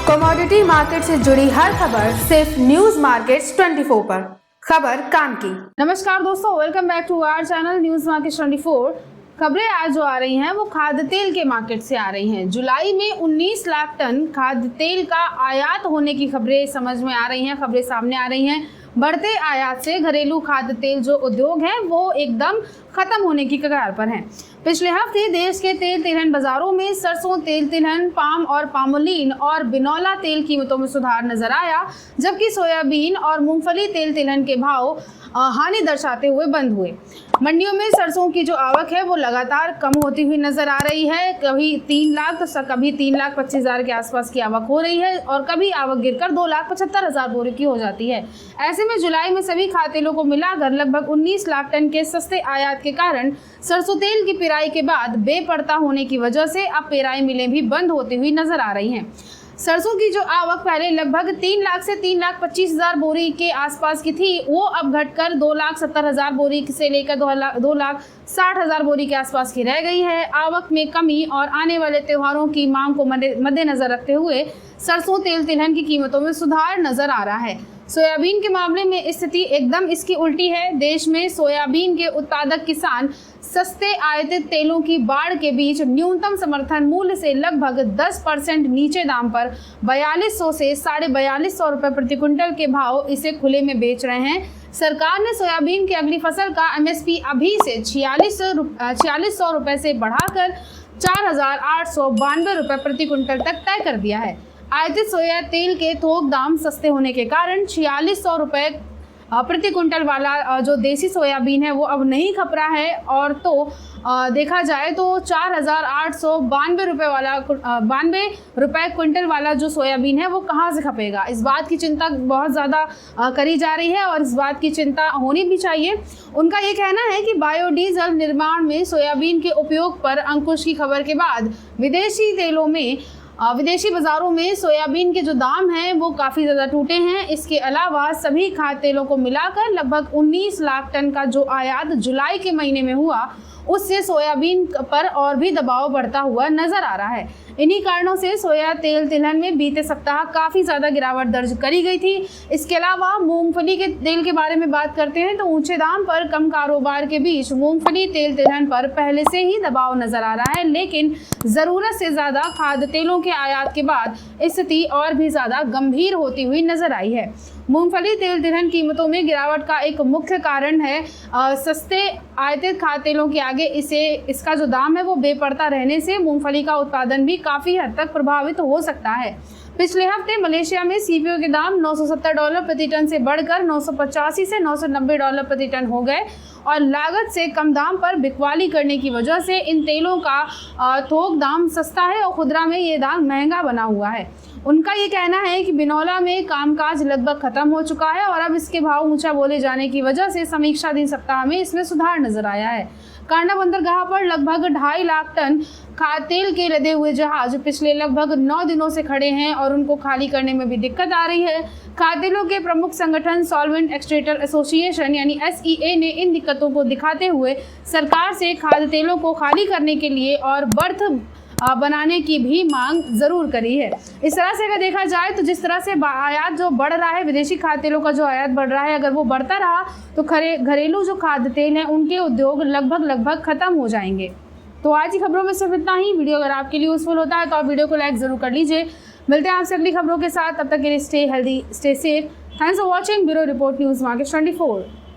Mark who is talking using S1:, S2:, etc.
S1: Commodity market से जुड़ी हर खबर सिर्फ न्यूज मार्केट्स 24 पर। खबर काम की।
S2: नमस्कार दोस्तों, welcome back to our channel news markets 24। खबरें आज जो आ रही हैं वो खाद्य तेल के मार्केट से आ रही हैं। जुलाई में 19 लाख टन खाद्य तेल का आयात होने की खबरें समझ में आ रही हैं, खबरें सामने आ रही हैं। बढ़ते आयात से घरेलू खाद्य तेल जो उद्योग है वो एकदम खत्म होने की कगार पर हैं। पिछले हफ्ते देश के तेल तिलहन बाजारों में सरसों तेल तिलहन, पाम और पामोलिन और बिनौला तेल कीमतों में सुधार नजर आया, जबकि सोयाबीन और मूंगफली तेल तिलहन के भाव हानि दर्शाते हुए बंद हुए। मंडियों में सरसों की जो आवक है वो लगातार कम होती हुई नजर आ रही है। कभी 3 लाख तो कभी 3,25,000 के आसपास की आवक हो रही है और कभी आवक गिरकर 2,75,000 बोरे की हो जाती है। ऐसे में जुलाई में सभी खाद्य तेलों को मिलाकर लगभग 19 लाख टन के सस्ते आयात के कारण सरसों तेल की पेराई के बाद बेपरता होने की वजह से अब पेराई मिलें भी बंद होती हुई नजर आ रही हैं। सरसों की जो आवक पहले लगभग 3 लाख से 3,25,000 बोरी के आसपास की थी, वो अब घटकर 2,70,000 बोरी से लेकर 2,60,000 बोरी के आसपास की रह गई है। आवक में कमी और आने वाले त्योहारों की मांग को मद्देनजर रखते हुए सरसों तेल तिलहन की कीमतों में सुधार नजर आ रहा है। सोयाबीन के मामले में स्थिति एकदम इसकी उल्टी है। देश में सोयाबीन के उत्पादक किसान सस्ते आयातित तेलों की बाढ़ के बीच न्यूनतम समर्थन मूल्य से लगभग 10% नीचे दाम पर 4200 से 4250 रुपए प्रति क्विंटल के भाव इसे खुले में बेच रहे हैं। सरकार ने सोयाबीन की अगली फसल का एमएसपी अभी से 4600 रुपए से बढ़ाकर 4,892 रुपए प्रति क्विंटल तक तय कर दिया है। आयातित सोया तेल के थोक दाम सस्ते होने के कारण 4600 रुपए प्रति क्विंटल वाला जो देसी सोयाबीन है वो अब नहीं खप रहा है। और तो देखा जाए तो 4,892 रुपये वाला 92 रुपये क्विंटल वाला जो सोयाबीन है वो कहाँ से खपेगा, इस बात की चिंता बहुत ज़्यादा करी जा रही है और इस बात की चिंता होनी भी चाहिए। उनका ये कहना है कि बायोडीजल निर्माण में सोयाबीन के उपयोग पर अंकुश की खबर के बाद विदेशी बाजारों में सोयाबीन के जो दाम हैं वो काफ़ी ज़्यादा टूटे हैं। इसके अलावा सभी खाद्य तेलों को मिलाकर लगभग 19 लाख टन का जो आयात जुलाई के महीने में हुआ, उससे सोयाबीन पर और भी दबाव बढ़ता हुआ नजर आ रहा है। इन्हीं कारणों से सोया तेल तिलहन में बीते सप्ताह काफ़ी ज़्यादा गिरावट दर्ज करी गई थी। इसके अलावा मूंगफली के तेल के बारे में बात करते हैं तो ऊंचे दाम पर कम कारोबार के बीच मूंगफली तेल तिलहन पर पहले से ही दबाव नजर आ रहा है, लेकिन ज़रूरत से ज़्यादा खाद्य तेलों के आयात के बाद स्थिति और भी ज़्यादा गंभीर होती हुई नजर आई है। मूंगफली तेल तिलहन कीमतों में गिरावट का एक मुख्य कारण है सस्ते आयातित खाद्य तेलों के आगे इसका जो दाम है वो बेपरता रहने से मूंगफली का उत्पादन भी काफ़ी हद तक प्रभावित हो सकता है। पिछले हफ्ते मलेशिया में सीपीओ के दाम $970 प्रति टन से बढ़कर 985 से $990 प्रति टन हो गए और लागत से कम दाम पर बिकवाली करने की वजह से इन तेलों का थोक दाम सस्ता है और खुदरा में ये दाम महंगा बना हुआ है। उनका ये कहना है कि बिनौला में कामकाज लगभग खत्म हो चुका है और अब इसके भाव ऊंचा बोले जाने की वजह से समीक्षा दिन सप्ताह में इसमें सुधार नजर आया है। कांडा बंदरगाह पर लगभग 2.5 लाख टन खाद्य तेल के लदे हुए जहाज पिछले लगभग 9 दिनों से खड़े हैं और उनको खाली करने में भी दिक्कत आ रही है। खाद्य तेलों के प्रमुख संगठन सॉल्वेंट एक्सट्रैक्टर एसोसिएशन यानी SEA ने इन दिक्कतों को दिखाते हुए सरकार से खाद्य तेलों को खाली करने के लिए और बर्थ बनाने की भी मांग जरूर करी है। इस तरह से अगर देखा जाए तो जिस तरह से आयात जो बढ़ रहा है, विदेशी खाद्य तेलों का जो आयात बढ़ रहा है, अगर वो बढ़ता रहा तो घरेलू जो खाद्य तेल हैं उनके उद्योग लगभग खत्म हो जाएंगे। तो आज की खबरों में सिर्फ इतना ही। वीडियो अगर आपके लिए यूजफुल होता है तो आप वीडियो को लाइक जरूर कर लीजिए। मिलते हैं आपसे अगली खबरों के साथ, तब तक के लिए stay healthy, stay safe. Thanks for watching. Bureau report news market 24।